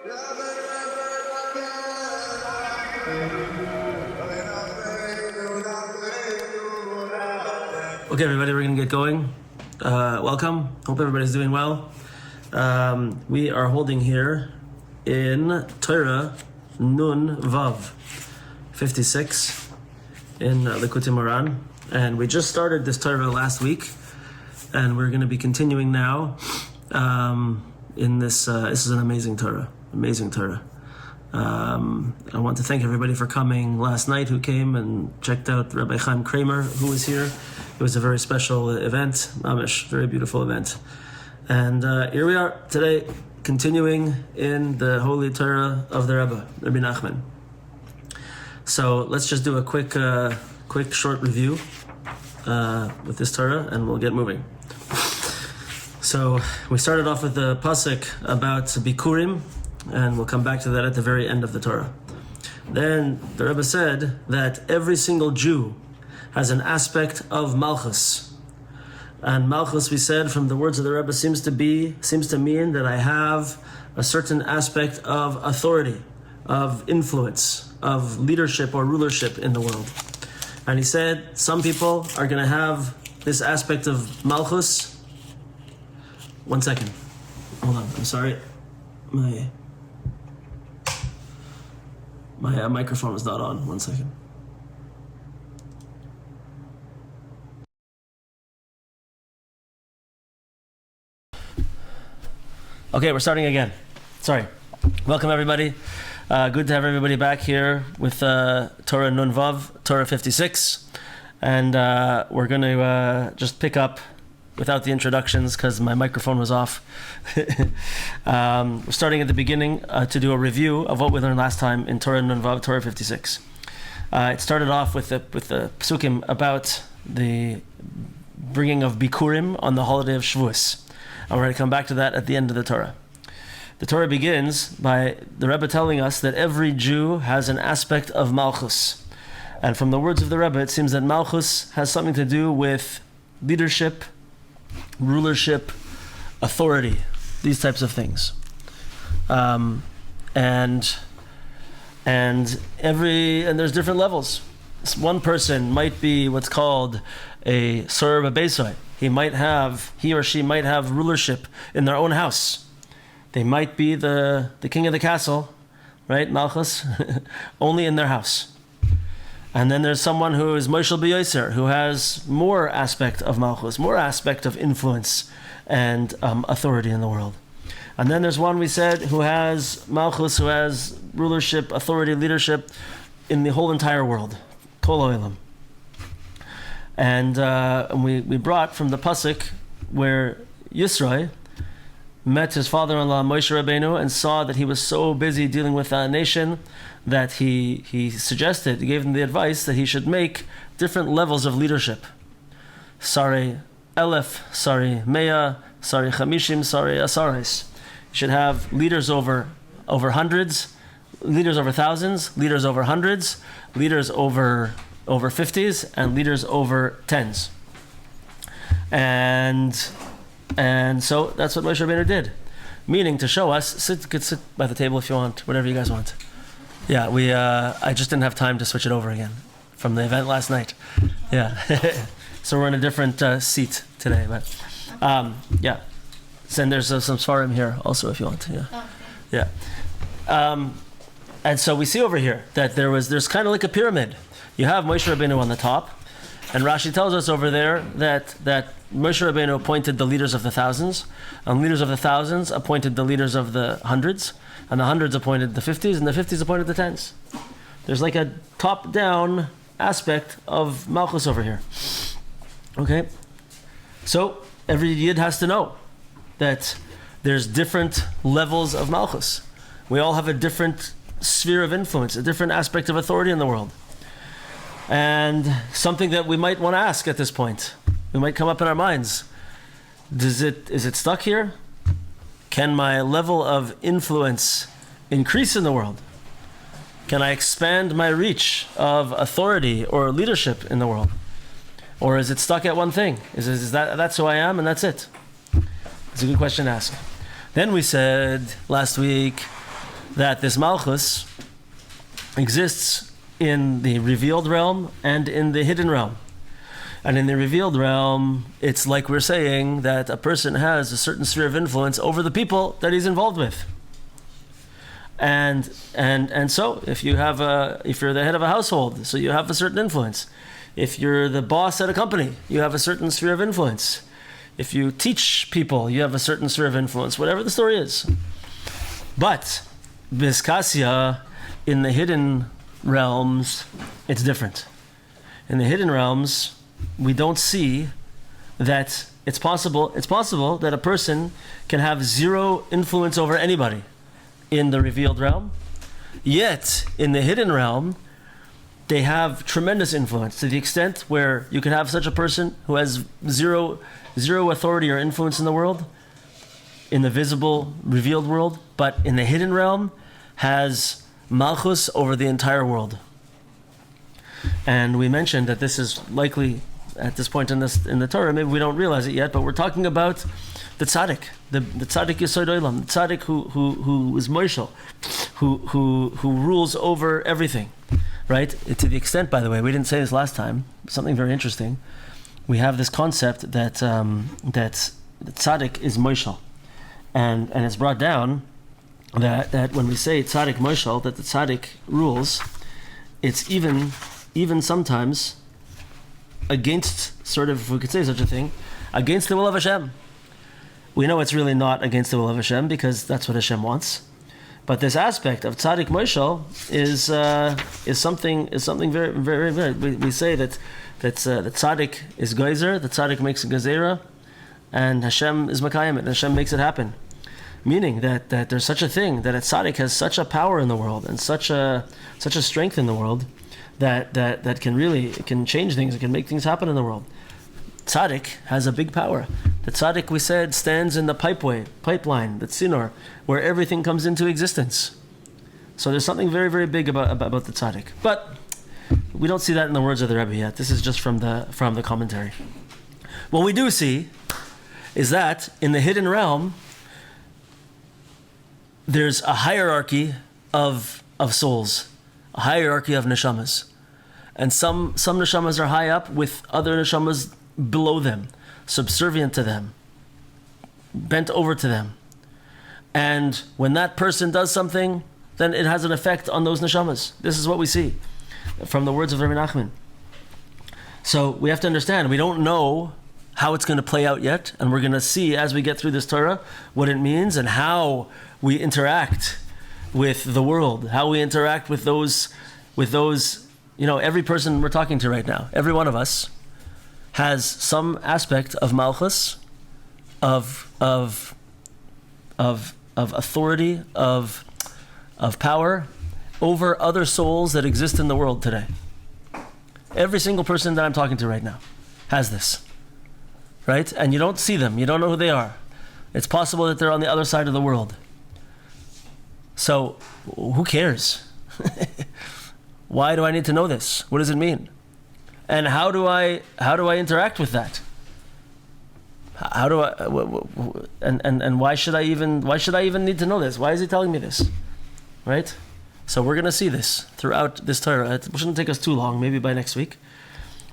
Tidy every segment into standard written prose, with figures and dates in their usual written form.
Okay, everybody, we're going to get going. Welcome. Hope everybody's doing well. We are holding here in Torah Nun Vav 56 in Likutei Moharan. And we just started this Torah last week, and we're going to be continuing now in this. This is an amazing Torah. Amazing Torah. I want to thank everybody for coming last night who came and checked out Rabbi Chaim Kramer, who was here. It was a very special event, Amish, very beautiful event. And here we are today, continuing in the Holy Torah of the Rebbe, Rabbi Nachman. So let's just do a quick short review with this Torah, and we'll get moving. So we started off with the pasuk about Bikurim, and we'll come back to that at the very end of the Torah. Then the Rebbe said that every single Jew has an aspect of malchus. And malchus, we said, from the words of the Rebbe, seems to mean that I have a certain aspect of authority, of influence, of leadership or rulership in the world. And he said some people are going to have this aspect of malchus. 1 second. Hold on, I'm sorry. My microphone is not on. 1 second. Okay, we're starting again. Sorry. Welcome, everybody. Good to have everybody back here with Torah Nun Vav, Torah 56. And we're going to just pick up without the introductions because my microphone was off. We're starting at the beginning to do a review of what we learned last time in Torah Nun Vav, Torah 56. It started off with the psukim about the bringing of Bikurim on the holiday of Shavuos. And we're going to come back to that at the end of the Torah. The Torah begins by the Rebbe telling us that every Jew has an aspect of malchus. And from the words of the Rebbe, it seems that malchus has something to do with leadership, rulership, authority, these types of things. And there's different levels. One person might be what's called a shiur b'beisai. He or she might have rulership in their own house. They might be the king of the castle, right? Malchus, only in their house. And then there's someone who is Moshel b'yoser, who has more aspect of malchus, more aspect of influence and authority in the world. And then there's one, we said, who has malchus, who has rulership, authority, leadership in the whole entire world. Kol ha'olam. And we brought from the pasuk where Yisro met his father-in-law Moshe Rabbeinu and saw that he was so busy dealing with that nation that he gave him the advice that he should make different levels of leadership. Sari Elef, Sari Mea, Sari Chamishim, Sari Asaris. You should have leaders over hundreds, leaders over thousands, leaders over hundreds, leaders over 50s, and leaders over 10s. And so that's what Moshe Rabbeinu did. Meaning to show us, you could sit by the table if you want, whatever you guys want. Yeah, I just didn't have time to switch it over again from the event last night. Yeah. So we're in a different seat today, but yeah. And there's some svarim here also if you want. Yeah. Oh, okay. Yeah. And so we see over here that there's kind of like a pyramid. You have Moshe Rabbeinu on the top, and Rashi tells us over there that Moshe Rabbeinu appointed the leaders of the thousands, and leaders of the thousands appointed the leaders of the hundreds, and the hundreds appointed the 50s, and the 50s appointed the 10s. There's like a top-down aspect of malchus over here. Okay? So every Yid has to know that there's different levels of malchus. We all have a different sphere of influence, a different aspect of authority in the world. And something that we might want to ask at this point, it might come up in our minds. Is it stuck here? Can my level of influence increase in the world? Can I expand my reach of authority or leadership in the world? Or is it stuck at one thing? Is that's who I am and that's it? It's a good question to ask. Then we said last week that this malchus exists in the revealed realm and in the hidden realm. And in the revealed realm, it's like we're saying that a person has a certain sphere of influence over the people that he's involved with. And so if you're the head of a household, so you have a certain influence. If you're the boss at a company, you have a certain sphere of influence. If you teach people, you have a certain sphere of influence, whatever the story is. But Biskasya, in the hidden realms, it's different. In the hidden realms, we don't see that it's possible that a person can have zero influence over anybody in the revealed realm. Yet, in the hidden realm, they have tremendous influence to the extent where you can have such a person who has zero authority or influence in the world, in the visible, revealed world, but in the hidden realm has malchus over the entire world. And we mentioned that this is likely at this point in the Torah, maybe we don't realize it yet, but we're talking about the tzaddik, the tzaddik Yesod Olam, the tzaddik who is Moishel, who rules over everything, right? To the extent, by the way, we didn't say this last time, something very interesting. We have this concept that that the tzaddik is Moishel, and it's brought down that when we say tzaddik Moishel, that the tzaddik rules, it's even sometimes against, sort of, if we could say such a thing, against the will of Hashem. We know it's really not against the will of Hashem because that's what Hashem wants. But this aspect of tzaddik moishel is something very, very, very. We say that the tzaddik is geyser, the tzaddik makes a gezerah, and Hashem is makayim it, and Hashem makes it happen. Meaning that there's such a thing, that a tzaddik has such a power in the world and such a strength in the world that can change things, it can make things happen in the world. Tzaddik has a big power. The tzaddik, we said, stands in the pipeline, the tzinor, where everything comes into existence. So there's something very, very big about the tzaddik. But we don't see that in the words of the Rebbe yet. This is just from the commentary. What we do see is that in the hidden realm, there's a hierarchy of souls, a hierarchy of neshamas. And some neshamas are high up with other neshamas below them, subservient to them, bent over to them. And when that person does something, then it has an effect on those neshamas. This is what we see from the words of Rabbi Nachman. So we have to understand, we don't know how it's going to play out yet, and we're going to see as we get through this Torah what it means and how we interact with the world, how we interact with those, every person we're talking to right now, every one of us has some aspect of malchus, of authority, of power over other souls that exist in the world today. Every single person that I'm talking to right now has this, right? And you don't see them, you don't know who they are. It's possible that they're on the other side of the world. So, who cares? Why do I need to know this? What does it mean? And how do I interact with that? How do I and why should I even need to know this? Why is he telling me this? Right? So we're going to see this throughout this Torah. It shouldn't take us too long, maybe by next week.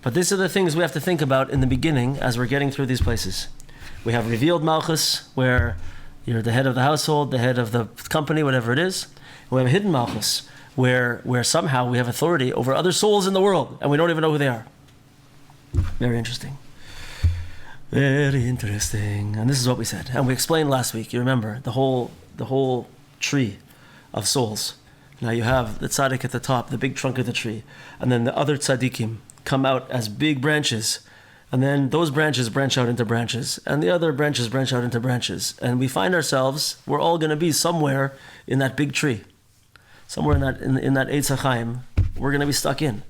But these are the things we have to think about in the beginning as we're getting through these places. We have revealed malchus, where you're the head of the household, the head of the company, whatever it is. We have hidden malchus, where somehow we have authority over other souls in the world, and we don't even know who they are. Very interesting. Very interesting. And this is what we said. And we explained last week, you remember, the whole tree of souls. Now you have the tzaddik at the top, the big trunk of the tree, and then the other tzaddikim come out as big branches, and then those branches branch out into branches, and the other branches branch out into branches. And we find ourselves, we're all going to be somewhere in that big tree. Somewhere in that Eitz HaChaim, we're going to be stuck in.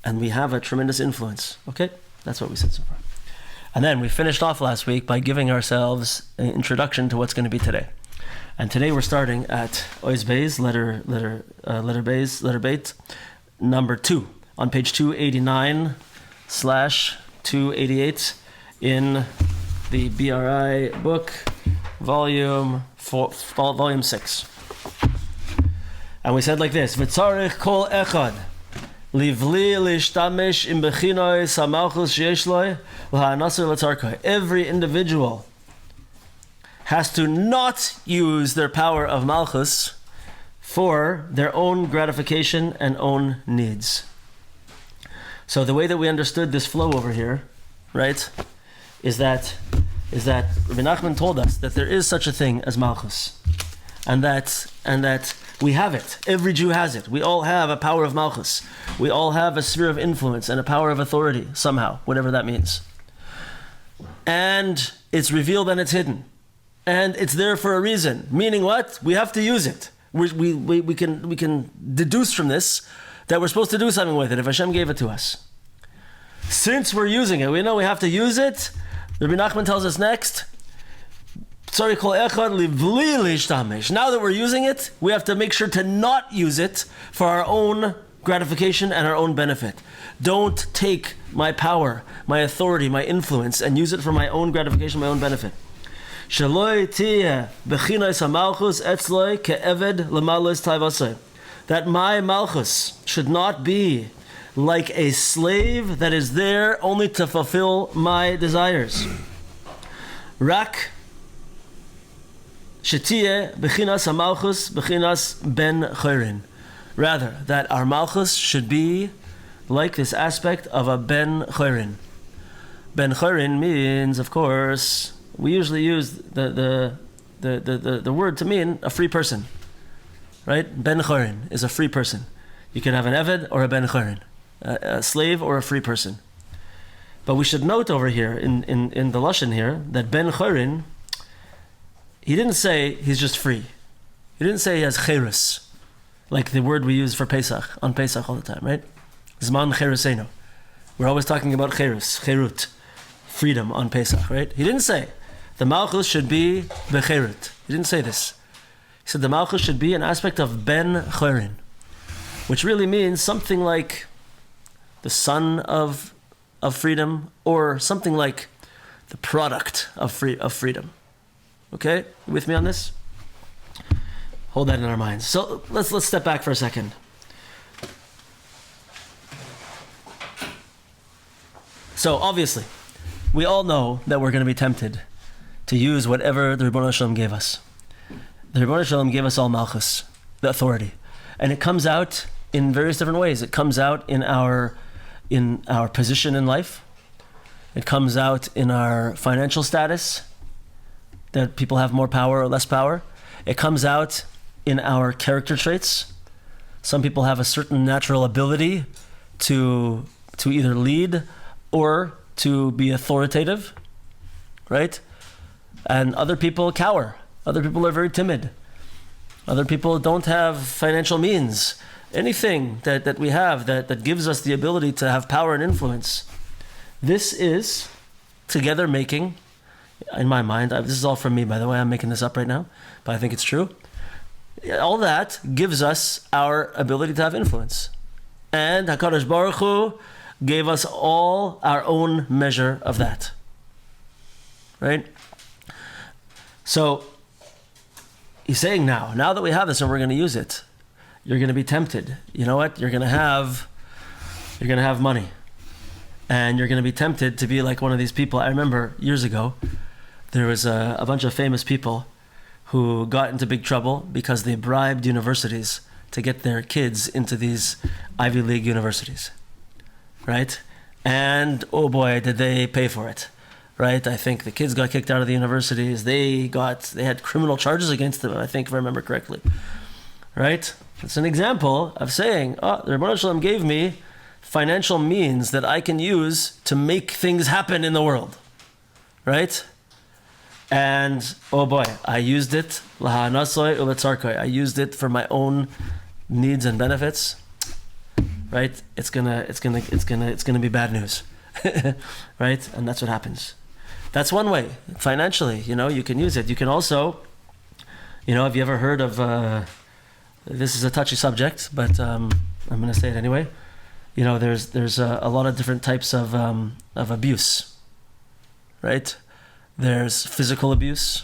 And we have a tremendous influence. Okay? That's what we said so far. And then we finished off last week by giving ourselves an introduction to what's going to be today. And today we're starting at Ois Beis, letter Beit, number 2, on page 289/288 in the BRI book, volume 6. And we said like this: V'tzarich kol echad livli lishtamesh im bechinoi samalchus sheyesh lo l'ha'anasir l'tzarkai. Every individual has to not use their power of malchus for their own gratification and own needs. So the way that we understood this flow over here, right, is that Rabbi Nachman told us that there is such a thing as malchus, and that we have it. Every Jew has it. We all have a power of malchus. We all have a sphere of influence and a power of authority somehow, whatever that means. And it's revealed and it's hidden, and it's there for a reason. Meaning what? We have to use it. We can deduce from this that we're supposed to do something with it if Hashem gave it to us. Since we're using it, we know we have to use it. Rabbi Nachman tells us next, now that we're using it, we have to make sure to not use it for our own gratification and our own benefit. Don't take my power, my authority, my influence, and use it for my own gratification, my own benefit. That my malchus should not be like a slave that is there only to fulfill my desires. Rak shetiyeh bechinas malchus bechinas ben chorin. Rather, that our malchus should be like this aspect of a ben chorin. Ben chorin means, of course, we usually use the word to mean a free person, right? Ben chorin is a free person. You can have an eved or a ben chorin, a slave or a free person. But we should note over here in the lashon here that ben chorin, he didn't say he's just free. He didn't say he has cherus, like the word we use for Pesach, on Pesach all the time, right? Zman cheruseno. We're always talking about cherus, cherut, freedom on Pesach, right? He didn't say the malchus should be becherut. He didn't say this. He said the malchus should be an aspect of ben chorin, which really means something like the son of freedom, or something like the product of freedom. Okay, you with me on this? Hold that in our minds. So let's step back for a second. So obviously, we all know that we're going to be tempted to use whatever the Ribbono Shel Olam gave us. The Ribbono Shel Olam gave us all malchus, the authority, and it comes out in various different ways. It comes out in our position in life. It comes out in our financial status, that people have more power or less power. It comes out in our character traits. Some people have a certain natural ability to either lead or to be authoritative, right? And other people cower. Other people are very timid. Other people don't have financial means. Anything that we have that gives us the ability to have power and influence. This is together making, in my mind, this is all from me, by the way, I'm making this up right now, but I think it's true. All that gives us our ability to have influence. And HaKadosh Baruch Hu gave us all our own measure of that. Right? So, he's saying now that we have this and we're going to use it, you're going to be tempted. You know what? You're going to have money. And you're going to be tempted to be like one of these people. I remember years ago, there was a bunch of famous people who got into big trouble because they bribed universities to get their kids into these Ivy League universities, right? And oh boy, did they pay for it, right? I think the kids got kicked out of the universities. They had criminal charges against them, I think, if I remember correctly, right? It's an example of saying, the Ribbono Shel Olam gave me financial means that I can use to make things happen in the world, right? And oh boy, I used it lahanasoi uletzarkoi. I used it for my own needs and benefits. Right? It's gonna be bad news, right? And that's what happens. That's one way. Financially, you can use it. You can also, have you ever heard of? This is a touchy subject, but I'm going to say it anyway. There's a lot of different types of abuse, right? There's physical abuse.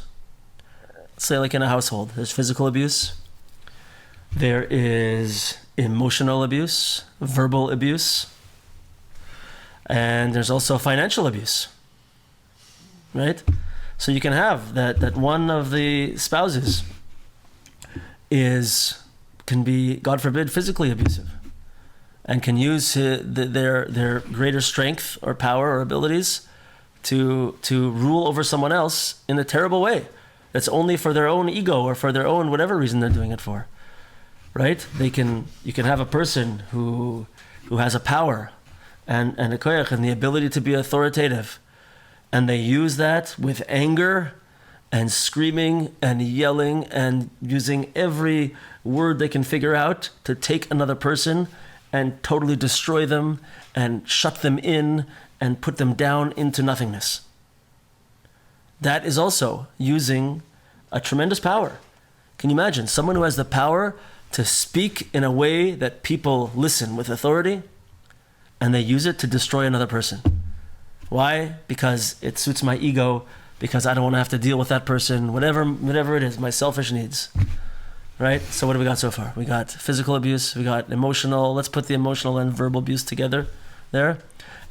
Say like in a household, there's physical abuse. There is emotional abuse, verbal abuse, and there's also financial abuse, right? So you can have that one of the spouses can be, God forbid, physically abusive, and can use their greater strength or power or abilities to rule over someone else in a terrible way. That's only for their own ego or for their own whatever reason they're doing it for, right? You can have a person who has a power and a koyach and the ability to be authoritative, and they use that with anger and screaming and yelling and using every word they can figure out to take another person and totally destroy them and shut them in and put them down into nothingness. That is also using a tremendous power. Can you imagine someone who has the power to speak in a way that people listen with authority, and they use it to destroy another person? Why? Because it suits my ego, because I don't want to have to deal with that person, whatever it is, my selfish needs. Right? So what do we got so far? We got physical abuse, we got emotional, let's put the emotional and verbal abuse together there.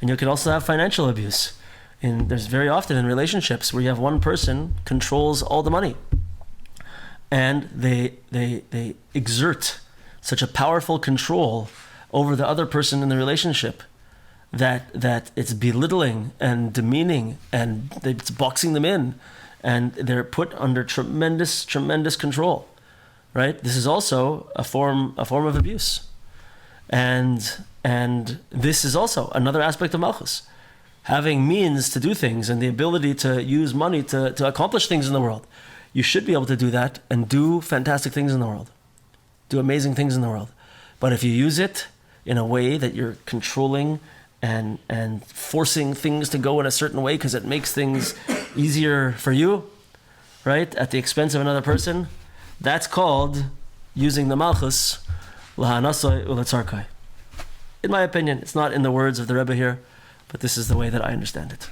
And you can also have financial abuse. There's very often in relationships where you have one person controls all the money, and they exert such a powerful control over the other person in the relationship that it's belittling and demeaning, and it's boxing them in, and they're put under tremendous control. Right? This is also a form of abuse, and this is also another aspect of malchus. Having means to do things and the ability to use money to accomplish things in the world. You should be able to do that and do fantastic things in the world. Do amazing things in the world. But if you use it in a way that you're controlling and forcing things to go in a certain way because it makes things easier for you, right, at the expense of another person, that's called using the malchus lahanasai uletzarkai. In my opinion, it's not in the words of the Rebbe here, but this is the way that I understand it.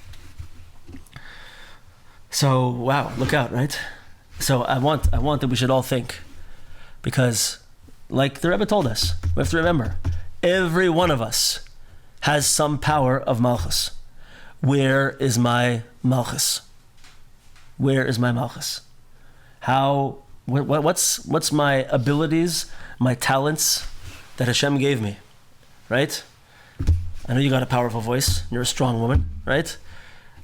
So, wow, look out, right? So I want that we should all think, because like the Rebbe told us, we have to remember, every one of us has some power of malchus. Where is my malchus? Where is my malchus? What's my abilities, my talents that Hashem gave me, right? I know you got a powerful voice. You're a strong woman, right?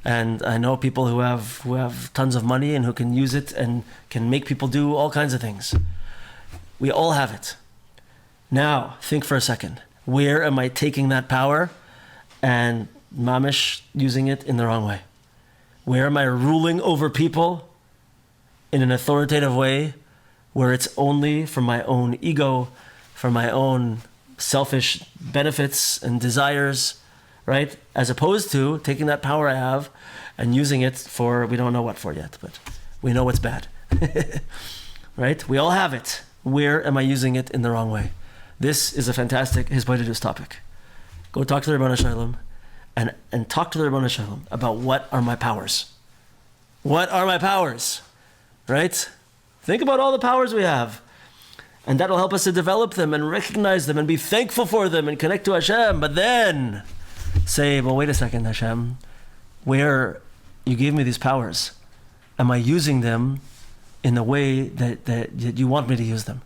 And I know people who have tons of money and who can use it and can make people do all kinds of things. We all have it. Now, think for a second. Where am I taking that power and mamish using it in the wrong way? Where am I ruling over people in an authoritative way where it's only for my own ego, for my own selfish benefits and desires, right? As opposed to taking that power I have and using it for, we don't know what for yet, but we know it's bad. Right? We all have it. Where am I using it in the wrong way? This is a fantastic Hisbodedus topic. Go talk to the Rebbeinu Shalom and talk to the Rebbeinu Shalom about what are my powers. What are my powers? Right? Think about all the powers we have. And that'll help us to develop them and recognize them and be thankful for them and connect to Hashem. But then say, well, wait a second, Hashem, where you gave me these powers, am I using them in the way that you want me to use them?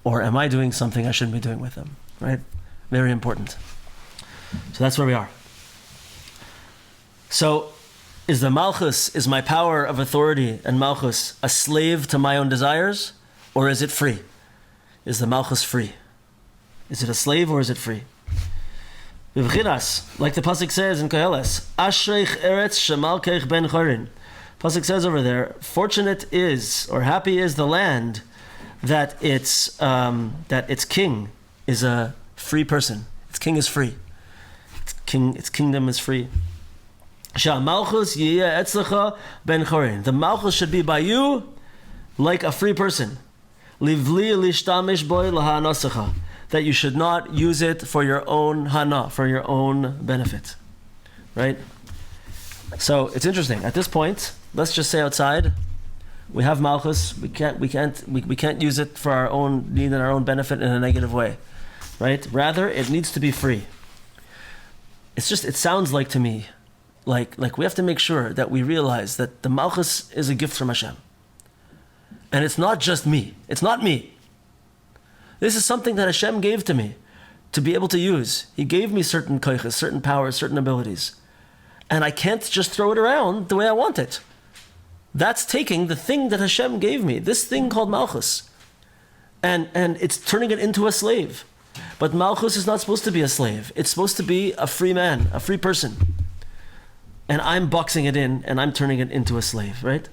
Or am I doing something I shouldn't be doing with them? Right? Very important. So that's where we are. So is the malchus, is my power of authority and malchus a slave to my own desires? Or is it free? Is the malchus free? Is it a slave or is it free? Like the pasuk says in Koheles, Ashreich eretz shemalkeich ben chorin. Pasuk says over there, fortunate is, or happy is the land that its king is a free person. Its king is free. Its kingdom is free. Malchus yiyeh etzlecha ben chorin. The malchus should be by you like a free person. Livli lishtamish boy lahanasacha, that you should not use it for your own hana, for your own benefit, right? So it's interesting. At this point, let's just say outside, We have malchus. We can't use it for our own need and our own benefit in a negative way, right? Rather, it needs to be free. It sounds like to me, like we have to make sure that we realize that the malchus is a gift from Hashem. And it's not just me. It's not me. This is something that Hashem gave to me to be able to use. He gave me certain koiches, certain powers, certain abilities. And I can't just throw it around the way I want it. That's taking the thing that Hashem gave me, this thing called malchus, and it's turning it into a slave. But malchus is not supposed to be a slave. It's supposed to be a free man, a free person. And I'm boxing it in, and I'm turning it into a slave, right?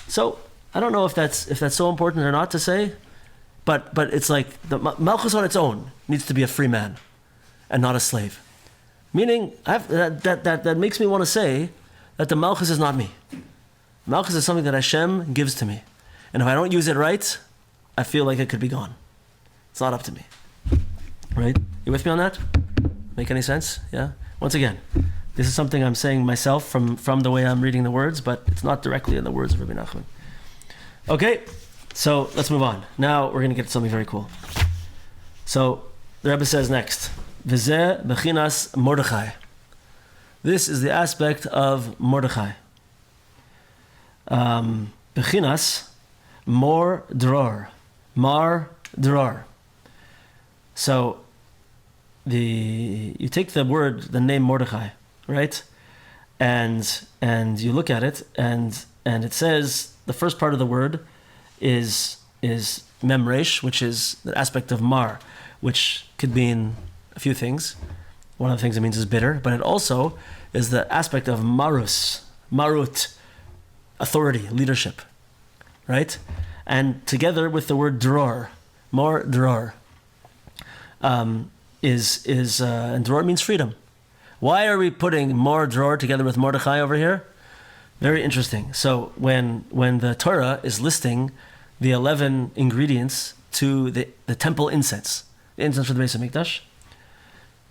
So I don't know if that's so important or not to say, but it's like the malchus on its own needs to be a free man, and not a slave. Meaning that makes me want to say that the malchus is not me. Malchus is something that Hashem gives to me, and if I don't use it right, I feel like it could be gone. It's not up to me, right? You with me on that? Make any sense? Yeah. Once again, this is something I'm saying myself from the way I'm reading the words, but it's not directly in the words of Rabbi Nachman. Okay, so let's move on. Now we're going to get to something very cool. So the Rebbe says next, V'zeh bechinas Mordechai. This is the aspect of Mordechai. Bechinas Mor Dror. Mar Dror. So you take the name Mordechai, right? And you look at it, and it says the first part of the word is memresh, which is the aspect of mar, which could mean a few things. One of the things it means is bitter, but it also is the aspect of marut, authority, leadership, right? And together with the word dror, mar dror, and dror means freedom. Why are we putting mar dror together with Mordechai over here? Very interesting. So when the Torah is listing the 11 ingredients to the temple incense, the incense for the Beis HaMikdash.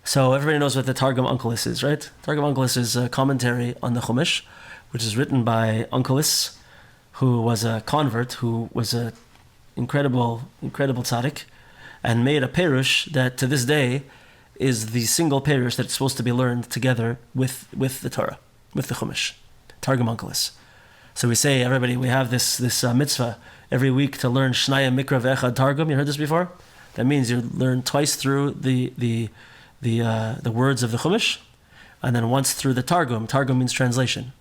So everybody knows what the Targum Onkelos is, right? Targum Onkelos is a commentary on the Chumash, which is written by Onkelos, who was a convert, who was an incredible tzaddik, and made a perush that to this day is the single perush that's supposed to be learned together with the Torah, with the Chumash, Targum Onkelos. So we say, everybody, we have this mitzvah every week to learn Shnaya Mikra Ve'echad Targum. You heard this before? That means you learn twice through the words of the Chumash, and then once through the Targum. Targum means translation,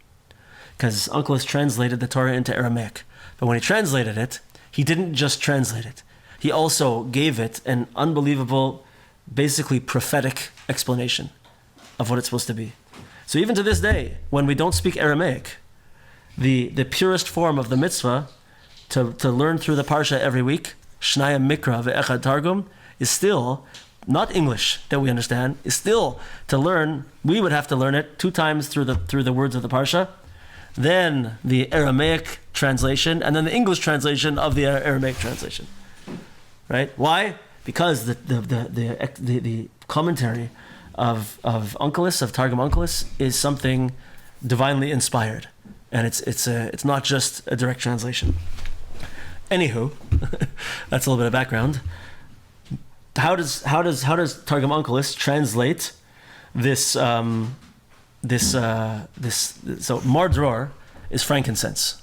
because Onkelos translated the Torah into Aramaic. But when he translated it, he didn't just translate it. He also gave it an unbelievable, basically prophetic explanation of what it's supposed to be. So even to this day, when we don't speak Aramaic, the purest form of the mitzvah to learn through the parsha every week, Shnaya Mikra Ve'echad Targum, is still not English that we understand, is still to learn. We would have to learn it 2 times through the words of the parsha, then the Aramaic translation, and then the English translation of the Aramaic translation. Right? Why? Because the commentary of Onkelos, of Targum Onkelos, is something divinely inspired, and it's not just a direct translation. Anywho, that's a little bit of background. How does Targum Onkelos translate this? So mardror is frankincense,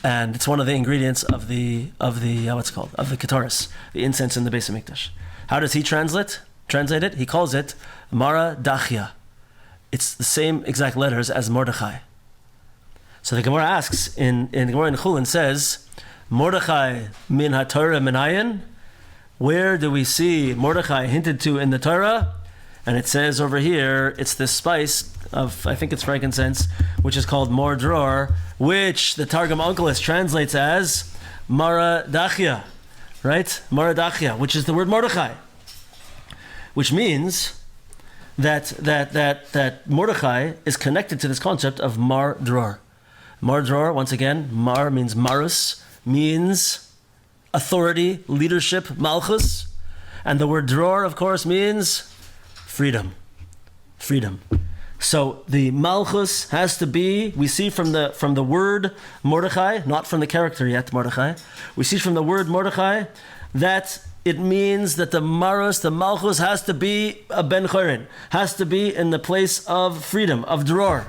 and it's one of the ingredients of the what's called of the ketaris, the incense in the Beis HaMikdash. How does he translate it? He calls it mara dachia. It's the same exact letters as Mordechai. So the Gemara asks in the Gemara in Chulin says, Mordechai min haTorah minayin. Where do we see Mordechai hinted to in the Torah? And it says over here, it's this spice of, I think it's frankincense, which is called mor dror, which the Targum Onkelos translates as mara dachia, right? Mara dachia, which is the word Mordechai, which means that Mordechai is connected to this concept of mar dror. Mar dror, once again, mar means marus, means authority, leadership, malchus, and the word dror, of course, means freedom. So the malchus has to be, we see from the word Mordechai, not from the character yet Mordechai, we see from the word Mordechai that it means that the malchus has to be a ben chorin, has to be in the place of freedom, of dror.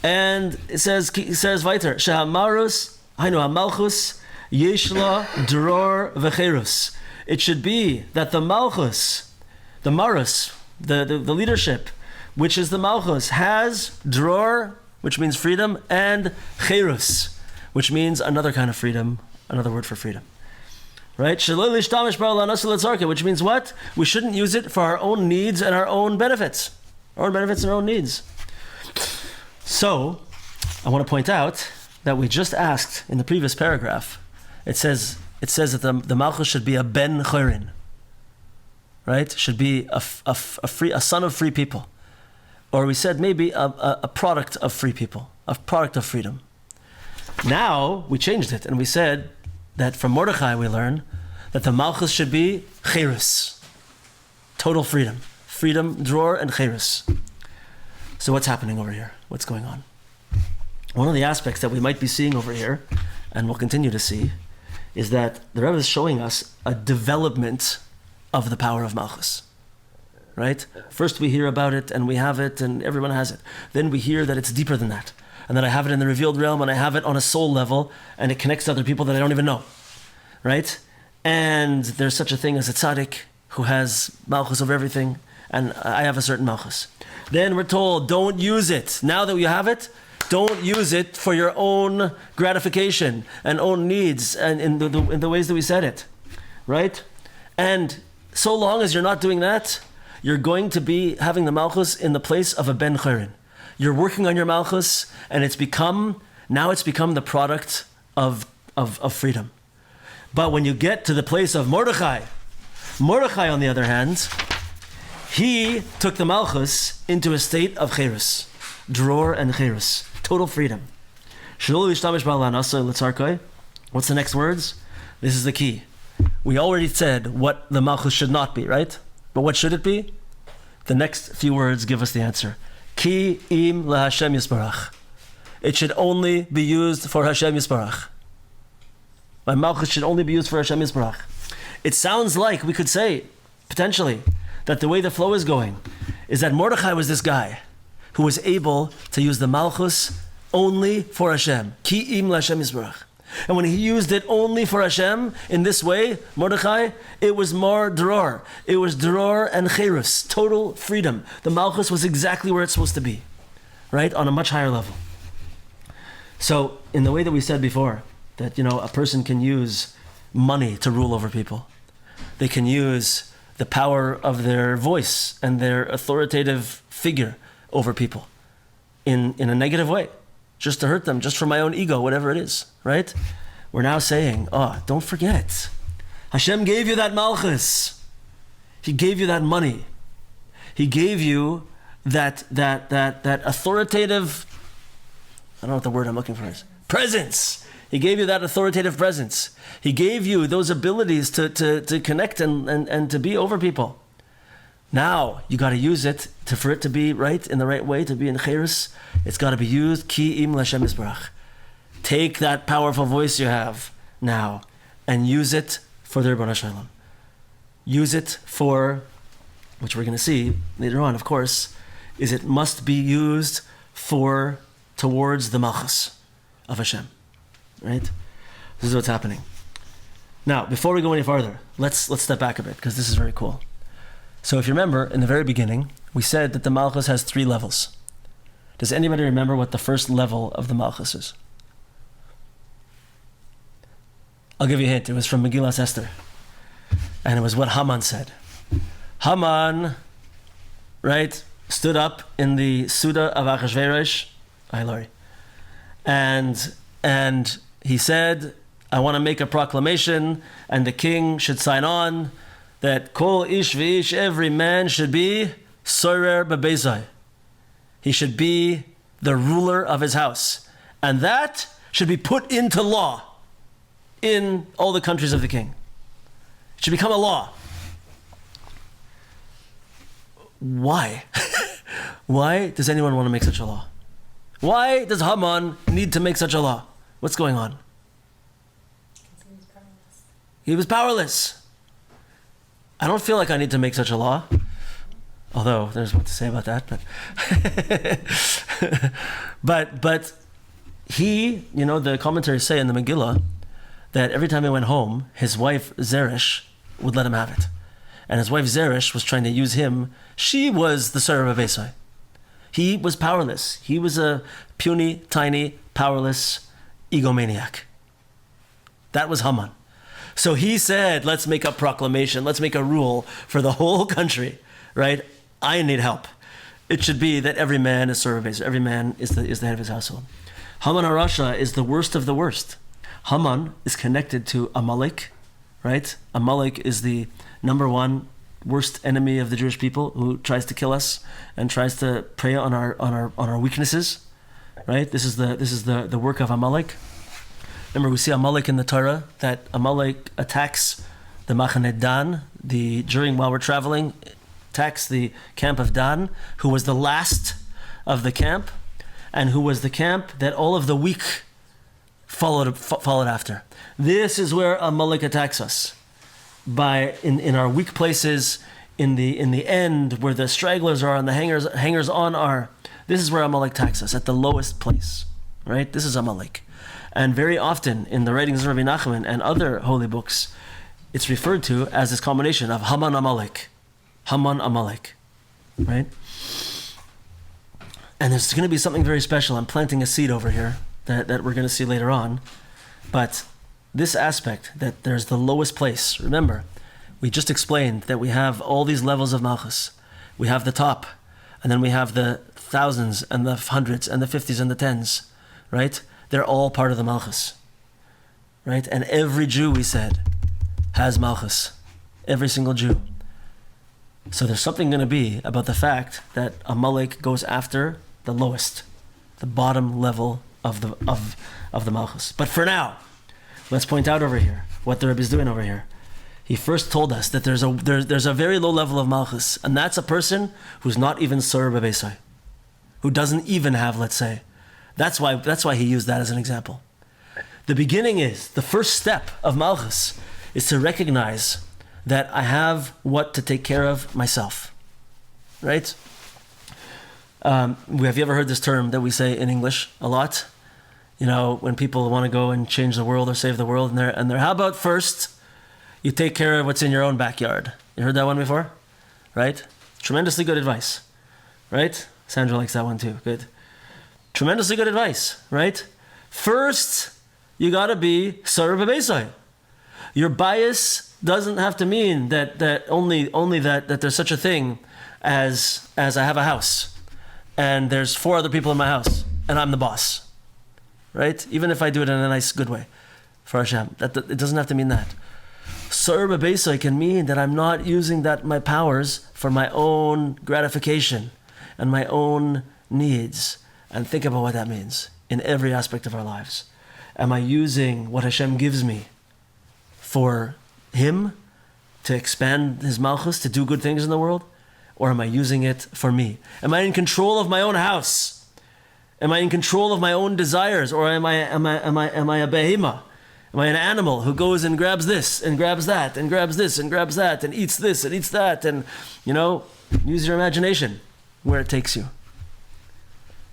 And it says weiter, shehamarus, hainu hamalchus, yeshla dror v'cherus. It should be that the malchus, the marus, the leadership, which is the malchus, has dror, which means freedom, and cherus, which means another kind of freedom, another word for freedom. Right? Which means what? We shouldn't use it for our own needs and our own benefits. Our own benefits and our own needs. So, I want to point out that we just asked in the previous paragraph, it says that the malchus should be a ben chorin. Right? Should be a son of free people. Or we said maybe a product of free people, a product of freedom. Now, we changed it and we said that from Mordechai we learn that the malchus should be cherus. Total freedom. Freedom, dror, and cherus. So what's happening over here? What's going on? One of the aspects that we might be seeing over here, and we'll continue to see, is that the Rebbe is showing us a development of the power of malchus. Right? First we hear about it and we have it and everyone has it. Then we hear that it's deeper than that. And that I have it in the revealed realm and I have it on a soul level and it connects to other people that I don't even know. Right? And there's such a thing as a tzaddik who has malchus over everything, and I have a certain malchus. Then we're told, don't use it. Now that you have it, don't use it for your own gratification and own needs and in the ways that we said it. Right? And so long as you're not doing that, you're going to be having the malchus in the place of a ben chorin. You're working on your malchus, and it's become the product of freedom. But when you get to the place of Mordechai on the other hand, he took the malchus into a state of cherus, dror and cherus, total freedom. What's the next words? This is the key. We already said what the malchus should not be, right? But what should it be? The next few words give us the answer. Ki im laHashem yisbarach. It should only be used for Hashem yisbarach. My malchus should only be used for Hashem yisbarach. It sounds like we could say, potentially, that the way the flow is going is that Mordechai was this guy who was able to use the malchus only for Hashem. Ki im laHashem yisbarach. And when he used it only for Hashem in this way, Mordechai, it was more dror. It was dror and cherus, total freedom. The malchus was exactly where it's supposed to be, right? On a much higher level. So, in the way that we said before, that a person can use money to rule over people. They can use the power of their voice and their authoritative figure over people in a negative way. Just to hurt them, just for my own ego, whatever it is, right? We're now saying, don't forget, Hashem gave you that malchus. He gave you that money. He gave you that authoritative, I don't know what the word I'm looking for is, presence. He gave you that authoritative presence. He gave you those abilities to connect and to be over people. Now, you got to use it for it to be right, in the right way, to be in cherus. It's got to be used, ki im laHashem yisbarach. Take that powerful voice you have now and use it for the Ribbon Hashalom. Use it for, which we're going to see later on, of course, is it must be used towards the malchus of Hashem. Right? This is what's happening. Now, before we go any farther, let's step back a bit, because this is very cool. So if you remember, in the very beginning, we said that the malchus has 3 levels. Does anybody remember what the first level of the malchus is? I'll give you a hint. It was from Megillas Esther. And it was what Haman said. Haman, right, stood up in the Suda of Achashverosh. Hi, Laurie. And he said, I want to make a proclamation, and the king should sign on that kol ish v'ish, every man should be sorer b'beizai. He should be the ruler of his house. And that should be put into law in all the countries of the king. It should become a law. Why? Why does anyone want to make such a law? Why does Haman need to make such a law? What's going on? He was powerless. I don't feel like I need to make such a law. Although there's what to say about that, but he, the commentaries say in the Megillah that every time he went home, his wife Zeresh would let him have it. And his wife Zeresh was trying to use him. She was the servant of Esai. He was powerless. He was a puny, tiny, powerless egomaniac. That was Haman. So he said, let's make a proclamation, let's make a rule for the whole country, right? I need help. It should be that every man is servant of Esai. Every man is the head of his household. Haman HaRasha is the worst of the worst. Haman is connected to Amalek, right? Amalek is the number one worst enemy of the Jewish people, who tries to kill us and tries to prey on our weaknesses, right? This is the work of Amalek. Remember, we see Amalek in the Torah, that Amalek attacks the Machane Dan, while we're traveling, attacks the camp of Dan, who was the last of the camp, and who was the camp that all of the weak followed after. This is where Amalek attacks us. In our weak places, in the end, where the stragglers are and the hangers on are, this is where Amalek attacks us, at the lowest place, right? This is Amalek. And very often in the writings of Rabbi Nachman and other holy books, it's referred to as this combination of Haman Amalek, right? And there's going to be something very special. I'm planting a seed over here that we're going to see later on. But this aspect, that there's the lowest place. Remember, we just explained that we have all these levels of malchus. We have the top, and then we have the thousands and the hundreds and the 50s and the 10s, right? They're all part of the malchus, right? And every Jew, we said, has malchus. Every single Jew. So there's something going to be about the fact that Amalek goes after the lowest, the bottom level of the malchus. But for now, let's point out over here what the Rebbe is doing over here. He first told us that there's a very low level of malchus, and that's a person who's not even Sor B'Besai, who doesn't even have, let's say. That's why he used that as an example. The beginning is, the first step of malchus is to recognize that I have what to take care of myself, right? Have you ever heard this term that we say in English a lot? When people want to go and change the world or save the world, and they're how about first you take care of what's in your own backyard? You heard that one before? Right? Tremendously good advice, right? Sandra likes that one too. Good. Tremendously good advice, right? First, you gotta be Sar B'Besai. Your bias doesn't have to mean that only that there's such a thing as I have a house and there's 4 other people in my house and I'm the boss, right? Even if I do it in a nice, good way for Hashem, it doesn't have to mean that. Sar B'Besai can mean that I'm not using my powers for my own gratification and my own needs. And think about what that means in every aspect of our lives. Am I using what Hashem gives me for Him, to expand His malchus, to do good things in the world? Or am I using it for me? Am I in control of my own house? Am I in control of my own desires? Or am I a behema? Am I an animal who goes and grabs this and grabs that and grabs this and grabs that and eats this and eats that, and use your imagination where it takes you.